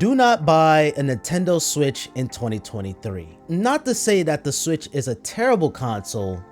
Do not buy a Nintendo Switch in 2023. Not to say that the Switch is a terrible console,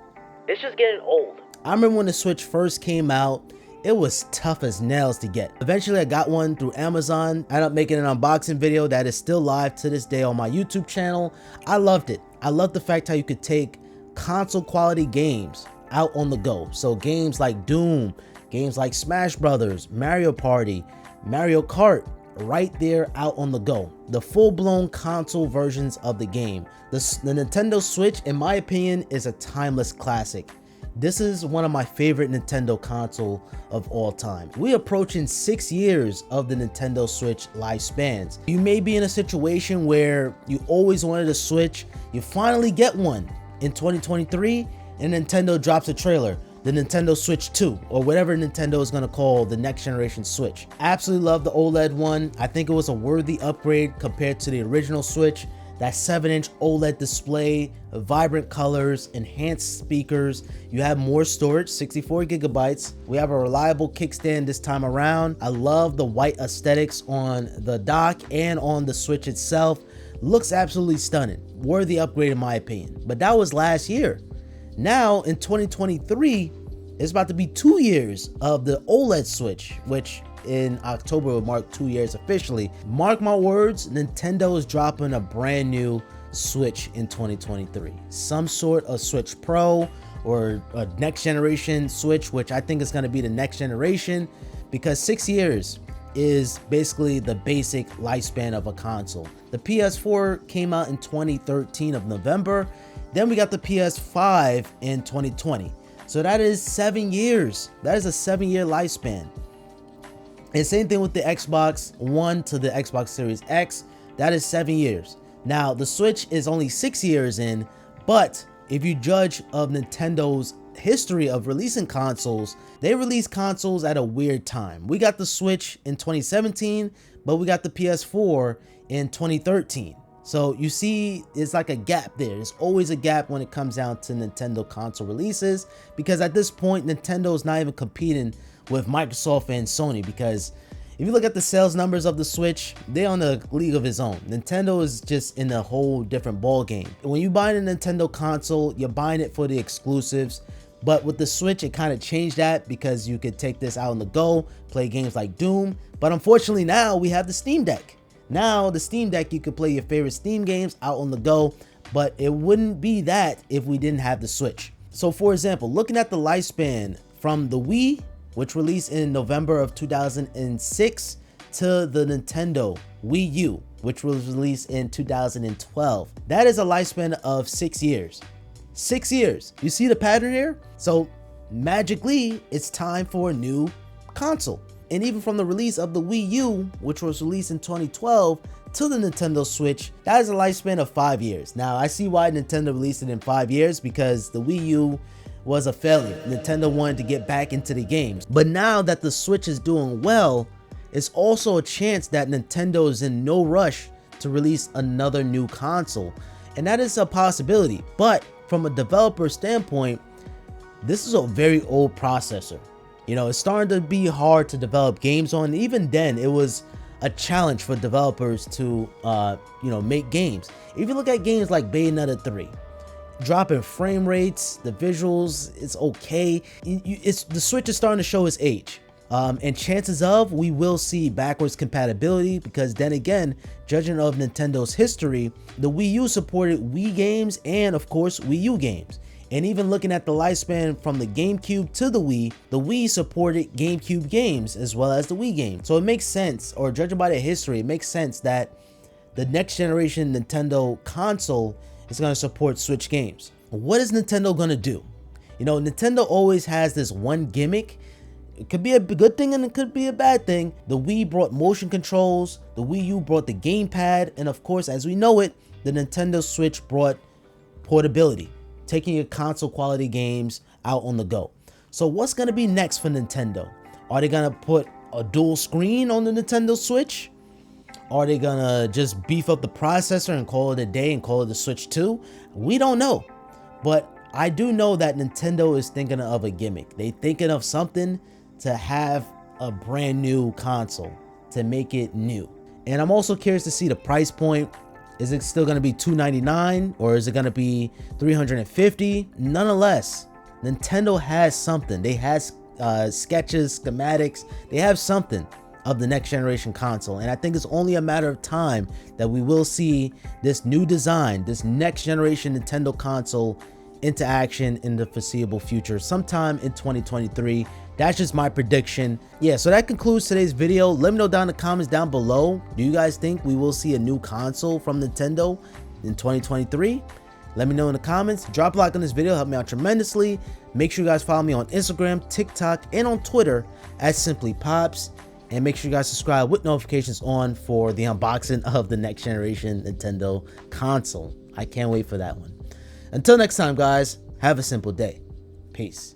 it's just getting old. I remember when the Switch first came out, it was tough as nails to get. Eventually I got one through Amazon. I ended up making an unboxing video that is still live to this day on my YouTube channel. I loved it. I loved the fact how you could take console quality games out on the go. So games like Doom, games like Smash Brothers, Mario Party, Mario Kart, right there out on the go. The full-blown console versions of the game. The Nintendo Switch, in my opinion, is a timeless classic. This is one of my favorite Nintendo console of all time. We're approaching 6 years of the Nintendo Switch lifespans. You may be in a situation where you always wanted a Switch, you finally get one in 2023, and Nintendo drops a trailer, the Nintendo Switch 2, or whatever Nintendo is going to call the next generation Switch. Absolutely love the OLED one. I think it was a worthy upgrade compared to the original Switch. That 7-inch OLED display, vibrant colors, enhanced speakers. You have more storage, 64 gigabytes. We have a reliable kickstand this time around. I love the white aesthetics on the dock and on the Switch itself. Looks absolutely stunning. Worthy upgrade in my opinion. But that was last year. Now in 2023, it's about to be 2 years of the OLED Switch, which in October will mark 2 years officially. Mark my words, Nintendo is dropping a brand new Switch in 2023. Some sort of Switch Pro or a next generation Switch, which I think is going to be the next generation, because 6 years is basically the basic lifespan of a console. The PS4 came out in 2013 of November. Then we got the PS5 in 2020. So that is 7 years. That is a 7-year lifespan. And same thing with the Xbox One to the Xbox Series X. That is 7 years. Now, the Switch is only 6 years in, but if you judge of Nintendo's history of releasing consoles, they release consoles at a weird time. We got the Switch in 2017, but we got the PS4 in 2013. So you see, it's like a gap there. There's always a gap when it comes down to Nintendo console releases, because at this point, Nintendo is not even competing with Microsoft and Sony, because if you look at the sales numbers of the Switch, they're on a league of its own. Nintendo is just in a whole different ball game. When you buy a Nintendo console, you're buying it for the exclusives. But with the Switch, it kind of changed that, because you could take this out on the go, play games like Doom. But unfortunately now we have the Steam Deck. Now the Steam Deck, you could play your favorite Steam games out on the go, but it wouldn't be that if we didn't have the Switch. So for example, looking at the lifespan from the Wii, which released in November of 2006, to the Nintendo Wii U, which was released in 2012. That is a lifespan of 6 years. 6 years. You see the pattern here? So magically, it's time for a new console. And even from the release of the Wii U, which was released in 2012, to the Nintendo Switch, that is a lifespan of 5 years. Now, I see why Nintendo released it in 5 years, because the Wii U was a failure. Nintendo wanted to get back into the games. But now that the Switch is doing well, it's also a chance that Nintendo is in no rush to release another new console. And that is a possibility. But from a developer standpoint, this is a very old processor. You know, it's starting to be hard to develop games on. Even then, it was a challenge for developers to, make games. If you look at games like Bayonetta 3, dropping frame rates, the visuals, it's okay. The Switch is starting to show its age. And chances of we will see backwards compatibility, because then again, judging of Nintendo's history, the Wii U supported Wii games and of course Wii U games. And even looking at the lifespan from the GameCube to the Wii supported GameCube games as well as the Wii game. So it makes sense, or judging by the history, it makes sense that the next generation Nintendo console is going to support Switch games. What is Nintendo going to do? You know, Nintendo always has this one gimmick. It could be a good thing and it could be a bad thing. The Wii brought motion controls, the Wii U brought the gamepad, and of course, as we know it, the Nintendo Switch brought portability, taking your console quality games out on the go. So what's going to be next for Nintendo? Are they going to put a dual screen on the Nintendo Switch? Are they going to just beef up the processor and call it a day and call it the Switch 2? We don't know. But I do know that Nintendo is thinking of a gimmick. They thinking of something to have a brand new console, to make it new. And I'm also curious to see the price point. Is it still going to be $299 or is it going to be $350? Nonetheless, Nintendo has something. They have sketches, schematics. They have something of the next generation console, and I think it's only a matter of time that we will see this new design, this next generation Nintendo console into action in the foreseeable future, sometime in 2023. That's just my prediction. Yeah, so that concludes today's video. Let me know down in the comments down below, do you guys think we will see a new console from Nintendo in 2023? Let me know in the comments. Drop a like on this video, help me out tremendously. Make sure you guys follow me on Instagram, TikTok, and on Twitter at Simplypops. And make sure you guys subscribe with notifications on for the unboxing of the next generation Nintendo console. I can't wait for that one. Until next time, guys, have a simple day. Peace.